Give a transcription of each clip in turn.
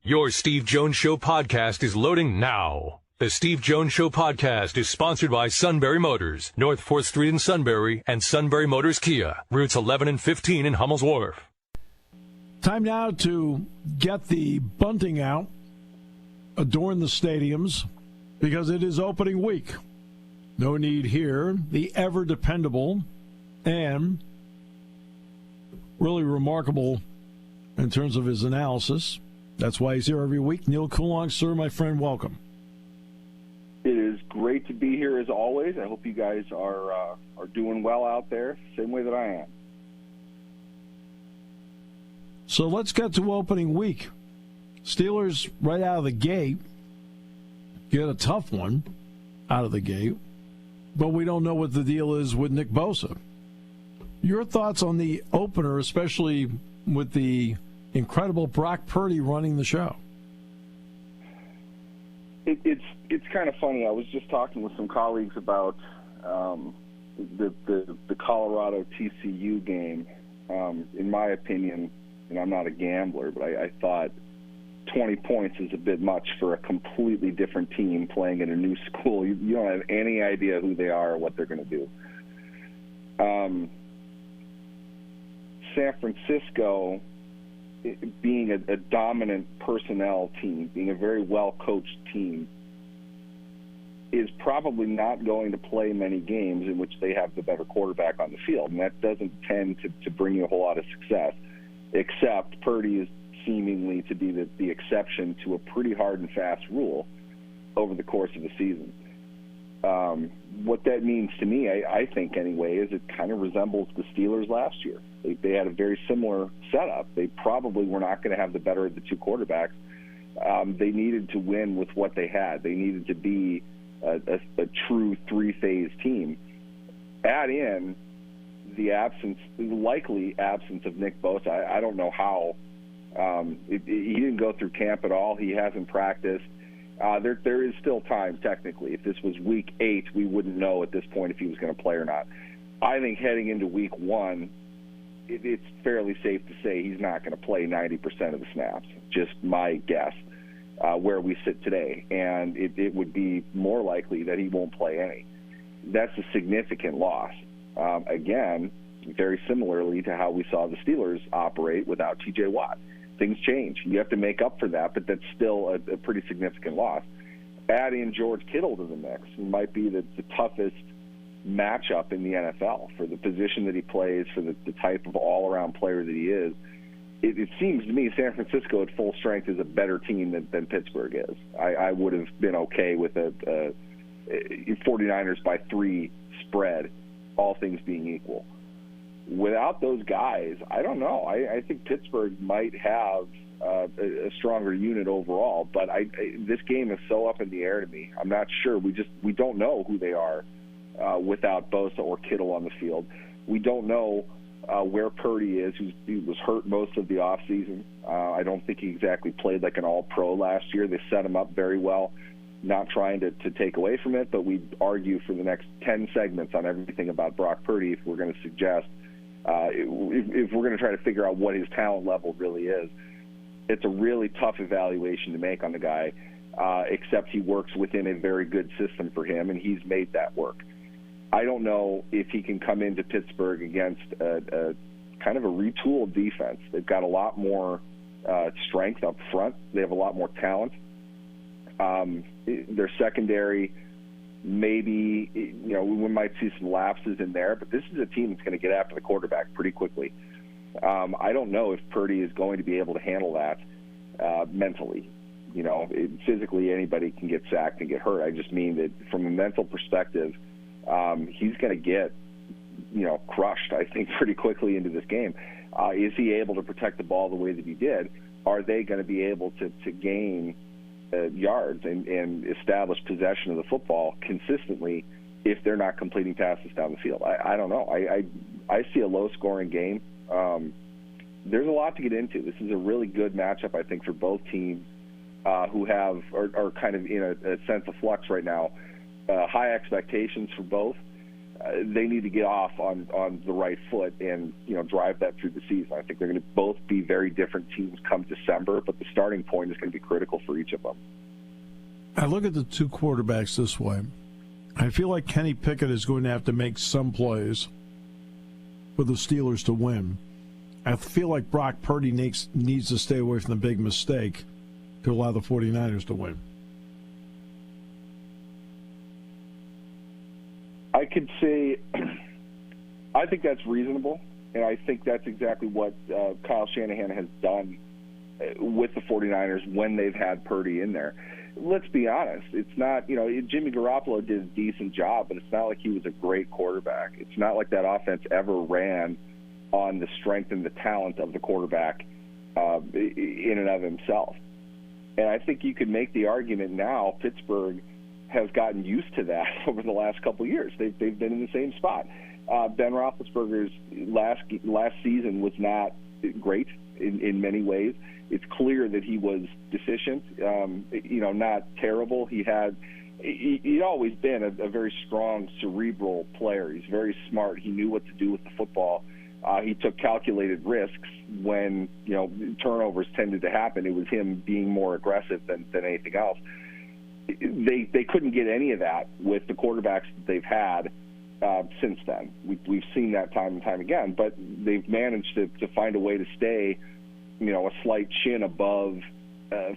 Your Steve Jones Show podcast is loading now. The Steve Jones Show podcast is sponsored by Sunbury Motors, North 4th Street in Sunbury, and Sunbury Motors Kia, routes 11 and 15 in Hummel's Wharf. Time now to get the bunting out, adorn the stadiums, because it is opening week. No need here. The ever-dependable and really remarkable in terms of his analysis. That's why he's here every week. Neal Coolong, sir, my friend, welcome. It is great to be here as always. I hope you guys are doing well out there, same way that I am. So let's get to opening week. Steelers right out of the gate get a tough one out of the gate, but we don't know what the deal is with Nick Bosa. Your thoughts on the opener, especially with the incredible Brock Purdy running the show? It's kind of funny. I was just talking with some colleagues about the Colorado TCU game. In my opinion, and I'm not a gambler, but I thought 20 points is a bit much for a completely different team playing in a new school. You don't have any idea who they are or what they're going to do. San Francisco, being a dominant personnel team, being a very well-coached team, is probably not going to play many games in which they have the better quarterback on the field. And that doesn't tend to bring you a whole lot of success, except Purdy is seemingly to be the exception to a pretty hard and fast rule over the course of the season. What that means to me, I think anyway, is it kind of resembles the Steelers last year. They had a very similar setup. They probably were not going to have the better of the two quarterbacks. They needed to win with what they had. They needed to be a true three-phase team. Add in the likely absence of Nick Bosa. I don't know how. He didn't go through camp at all. He hasn't practiced. There is still time, technically. If this was week 8, we wouldn't know at this point if he was going to play or not. I think heading into week 1, it's fairly safe to say he's not going to play 90% of the snaps. Just my guess, where we sit today. And it would be more likely that he won't play any. That's a significant loss. Again, very similarly to how we saw the Steelers operate without T.J. Watt. Things change. You have to make up for that, but that's still a pretty significant loss. Add in George Kittle to the mix. It might be the toughest matchup in the NFL for the position that he plays, for the type of all-around player that he is. It seems to me San Francisco at full strength is a better team than Pittsburgh is. I would have been okay with a 49ers by 3 spread, all things being equal. Without those guys, I don't know. I think Pittsburgh might have a stronger unit overall, but this game is so up in the air to me. I'm not sure. We don't know who they are without Bosa or Kittle on the field. We don't know where Purdy is, who was hurt most of the offseason. I don't think he exactly played like an all-pro last year. They set him up very well. Not trying to take away from it, but we'd argue for the next 10 segments on everything about Brock Purdy if we're going to suggest if we're going to try to figure out what his talent level really is. It's a really tough evaluation to make on the guy, except he works within a very good system for him, and he's made that work. I don't know if he can come into Pittsburgh against a kind of a retooled defense. They've got a lot more strength up front. They have a lot more talent. Their secondary, maybe, we might see some lapses in there, but this is a team that's going to get after the quarterback pretty quickly. I don't know if Purdy is going to be able to handle that mentally. Physically anybody can get sacked and get hurt. I just mean that from a mental perspective, he's going to get, crushed, I think, pretty quickly into this game. Is he able to protect the ball the way that he did? Are they going to be able to gain yards and establish possession of the football consistently if they're not completing passes down the field? I don't know. I see a low-scoring game. There's a lot to get into. This is a really good matchup, I think, for both teams who are kind of in a sense of flux right now. High expectations for both. they need to get off on the right foot and, drive that through the season. I think they're going to both be very different teams come December, but the starting point is going to be critical for each of them. I look at the two quarterbacks this way. I feel like Kenny Pickett is going to have to make some plays for the Steelers to win. I feel like Brock Purdy needs to stay away from the big mistake to allow the 49ers to win. I could say I think that's reasonable, and I think that's exactly what Kyle Shanahan has done with the 49ers when they've had Purdy in there. Let's be honest. It's not, Jimmy Garoppolo did a decent job, but it's not like he was a great quarterback. It's not like that offense ever ran on the strength and the talent of the quarterback in and of himself. And I think you could make the argument now Pittsburgh has gotten used to that over the last couple of years. They've been in the same spot. Ben Roethlisberger's last season was not great in many ways. It's clear that he was deficient, not terrible. He'd always been a very strong cerebral player. He's very smart. He knew what to do with the football. He took calculated risks when, turnovers tended to happen. It was him being more aggressive than anything else. They couldn't get any of that with the quarterbacks that they've had since then. We've seen that time and time again, but they've managed to find a way to stay, a slight chin above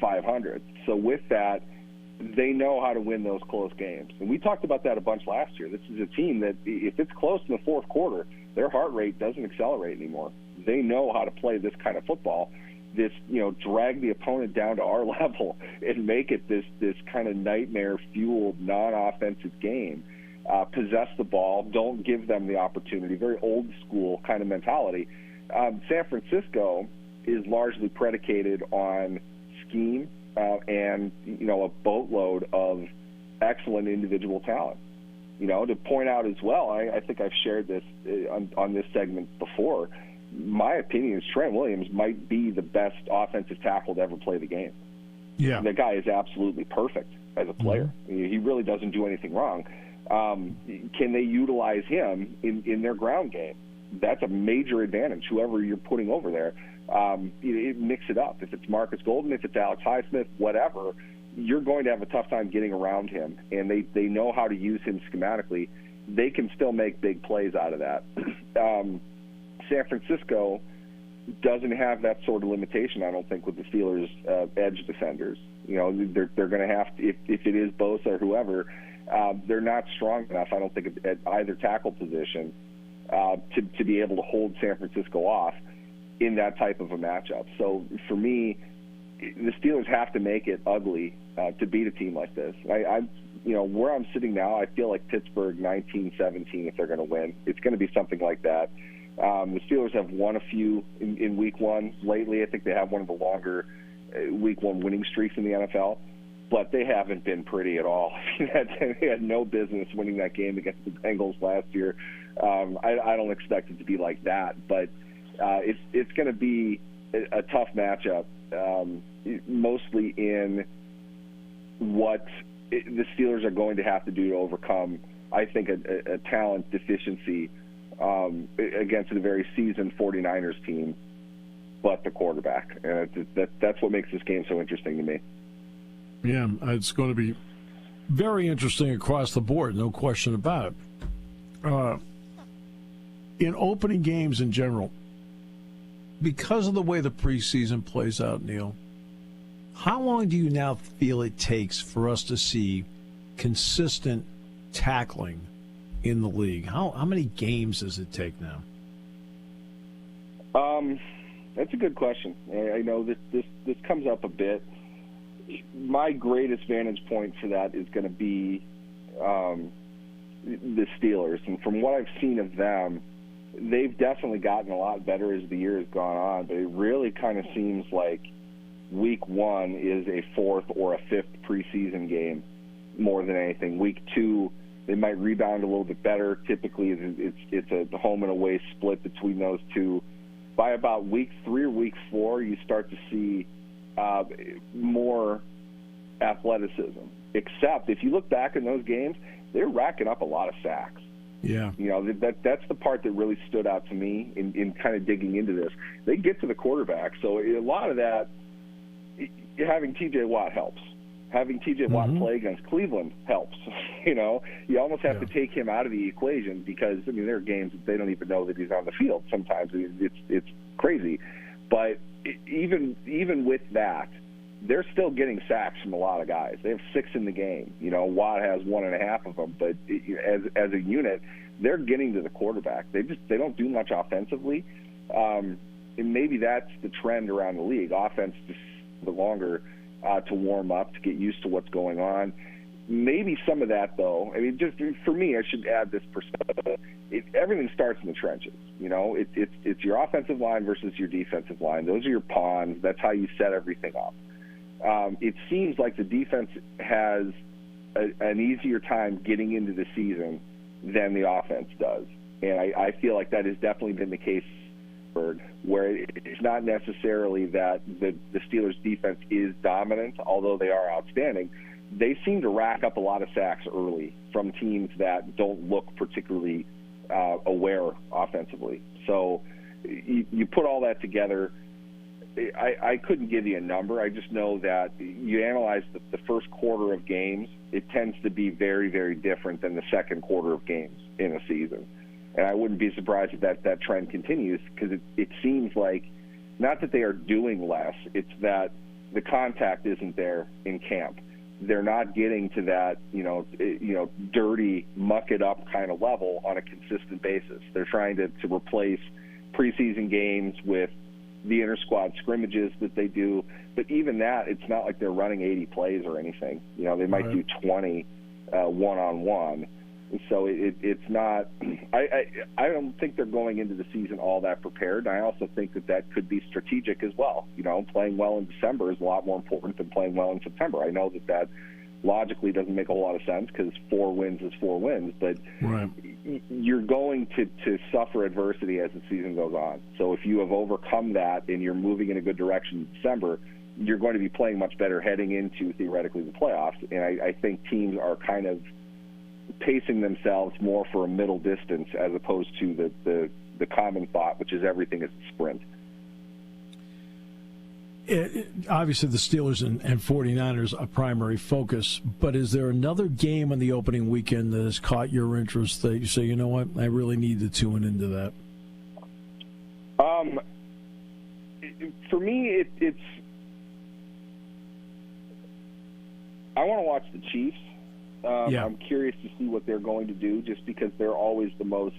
500. So with that, they know how to win those close games. And we talked about that a bunch last year. This is a team that if it's close in the fourth quarter, their heart rate doesn't accelerate anymore. They know how to play this kind of football. This, drag the opponent down to our level and make it this kind of nightmare-fueled, non-offensive game. Possess the ball, don't give them the opportunity. Very old-school kind of mentality. San Francisco is largely predicated on scheme and, a boatload of excellent individual talent. To point out as well, I think I've shared this on this segment before, my opinion is Trent Williams might be the best offensive tackle to ever play the game. Yeah. The guy is absolutely perfect as a player. Mm-hmm. He really doesn't do anything wrong. Can they utilize him in their ground game? That's a major advantage, whoever you're putting over there. Mix it up. If it's Marcus Golden, if it's Alex Highsmith, whatever, you're going to have a tough time getting around him. And they know how to use him schematically. They can still make big plays out of that. San Francisco doesn't have that sort of limitation, I don't think, with the Steelers' edge defenders. They're going to have to, if it is Bosa or whoever, they're not strong enough, I don't think, at either tackle position to be able to hold San Francisco off in that type of a matchup. So for me, the Steelers have to make it ugly to beat a team like this. Where I'm sitting now, I feel like Pittsburgh 19-17 if they're going to win. It's going to be something like that. The Steelers have won a few in Week 1 lately. I think they have one of the longer Week 1 winning streaks in the NFL, but they haven't been pretty at all. They had no business winning that game against the Bengals last year. I don't expect it to be like that, but it's going to be a tough matchup, mostly in what the Steelers are going to have to do to overcome, I think, a talent deficiency against a very seasoned 49ers team, but the quarterback. That's what makes this game so interesting to me. Yeah, it's going to be very interesting across the board, no question about it. In opening games in general, because of the way the preseason plays out, Neal, how long do you now feel it takes for us to see consistent tackling in the league? How many games does it take now? That's a good question. I know this comes up a bit. My greatest vantage point for that is going to be the Steelers. And from what I've seen of them, they've definitely gotten a lot better as the year has gone on, but it really kind of seems like Week 1 is a fourth or a fifth preseason game more than anything. Week 2, they might rebound a little bit better. Typically, it's a home and away split between those two. By about Week 3 or Week 4, you start to see more athleticism. Except if you look back in those games, they're racking up a lot of sacks. Yeah. That's the part that really stood out to me in kind of digging into this. They get to the quarterback, so a lot of that, having T.J. Watt helps. Having T.J. Watt play against Cleveland helps. You almost have to take him out of the equation because, there are games that they don't even know that he's on the field sometimes. It's crazy. But even with that, they're still getting sacks from a lot of guys. They have 6 in the game. Watt has 1.5 of them. But as a unit, they're getting to the quarterback. They don't do much offensively. And maybe that's the trend around the league. Offense just the longer to warm up, to get used to what's going on. Maybe some of that, though, just for me, I should add this perspective. Everything starts in the trenches. It's your offensive line versus your defensive line. Those are your pawns. That's how you set everything up. It seems like the defense has an easier time getting into the season than the offense does. And I feel like that has definitely been the case where it's not necessarily that the Steelers' defense is dominant, although they are outstanding. They seem to rack up a lot of sacks early from teams that don't look particularly aware offensively. So you put all that together. I couldn't give you a number. I just know that you analyze the first quarter of games, it tends to be very, very different than the second quarter of games in a season. And I wouldn't be surprised if that trend continues, because it seems like not that they are doing less, it's that the contact isn't there in camp. They're not getting to that, dirty, muck it up kind of level on a consistent basis. They're trying to replace preseason games with the inter-squad scrimmages that they do. But even that, it's not like they're running 80 plays or anything. They might do 20 one-on-one. So it's not – I don't think they're going into the season all that prepared. I also think that could be strategic as well. Playing well in December is a lot more important than playing well in September. I know that logically doesn't make a whole lot of sense, because 4 wins is 4 wins. But you're going to suffer adversity as the season goes on. So if you have overcome that and you're moving in a good direction in December, you're going to be playing much better heading into, theoretically, the playoffs. And I think teams are kind of pacing themselves more for a middle distance as opposed to the common thought, which is everything is a sprint. Obviously, the Steelers and 49ers are primary focus, but is there another game on the opening weekend that has caught your interest that you say, you know what, I really need to tune into that? For me, it's I want to watch the Chiefs. I'm curious to see what they're going to do, just because they're always the most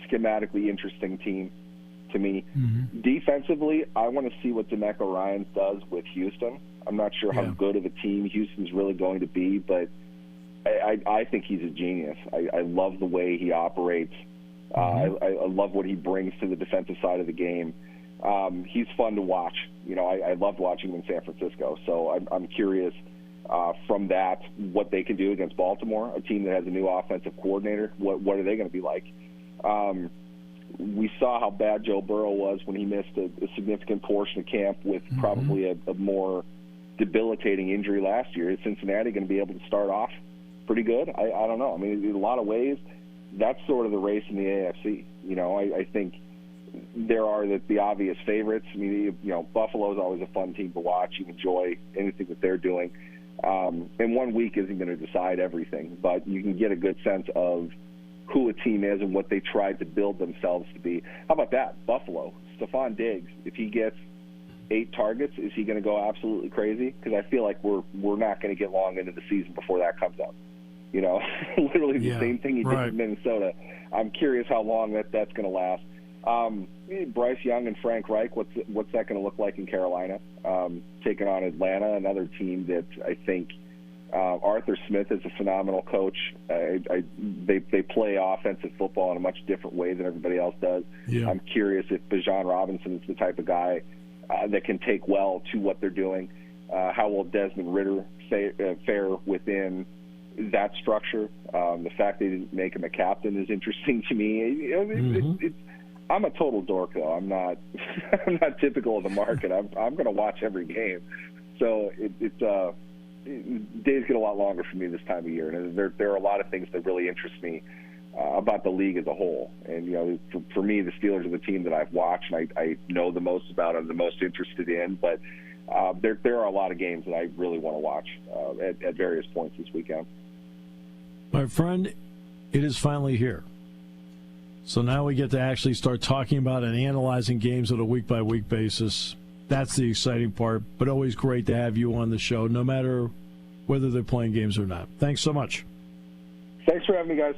schematically interesting team to me. Mm-hmm. Defensively, I want to see what DeMeco Ryans does with Houston. I'm not sure how good of a team Houston's really going to be, but I think he's a genius. I love the way he operates. I love what he brings to the defensive side of the game. He's fun to watch. I loved watching him in San Francisco, so I'm curious from that what they can do against Baltimore, a team that has a new offensive coordinator. What are they going to be like? We saw how bad Joe Burrow was when he missed a significant portion of camp with probably a more debilitating injury last year. Is Cincinnati going to be able to start off pretty good? I don't know. In a lot of ways, that's sort of the race in the AFC. I think there are the obvious favorites. Buffalo's always a fun team to watch. You enjoy anything that they're doing. And 1 week isn't going to decide everything, but you can get a good sense of who a team is and what they tried to build themselves to be. How about that? Buffalo, Stephon Diggs, if he gets 8 targets, is he going to go absolutely crazy? Because I feel like we're not going to get long into the season before that comes up. Literally the same thing he did in Minnesota. I'm curious how long that's going to last. Bryce Young and Frank Reich, what's that going to look like in Carolina? Taking on Atlanta, another team that I think Arthur Smith is a phenomenal coach. They play offensive football in a much different way than everybody else does. Yeah. I'm curious if Bijan Robinson is the type of guy that can take well to what they're doing. How will Desmond Ridder fare within that structure? The fact they didn't make him a captain is interesting to me. I'm a total dork, though. I'm not typical of the market. I'm going to watch every game. So days get a lot longer for me this time of year, and there are a lot of things that really interest me about the league as a whole. And, for me, the Steelers are the team that I've watched and I know the most about and the most interested in. But there are a lot of games that I really want to watch at various points this weekend. My friend, it is finally here. So now we get to actually start talking about and analyzing games on a week-by-week basis. That's the exciting part, but always great to have you on the show, no matter whether they're playing games or not. Thanks so much. Thanks for having me, guys.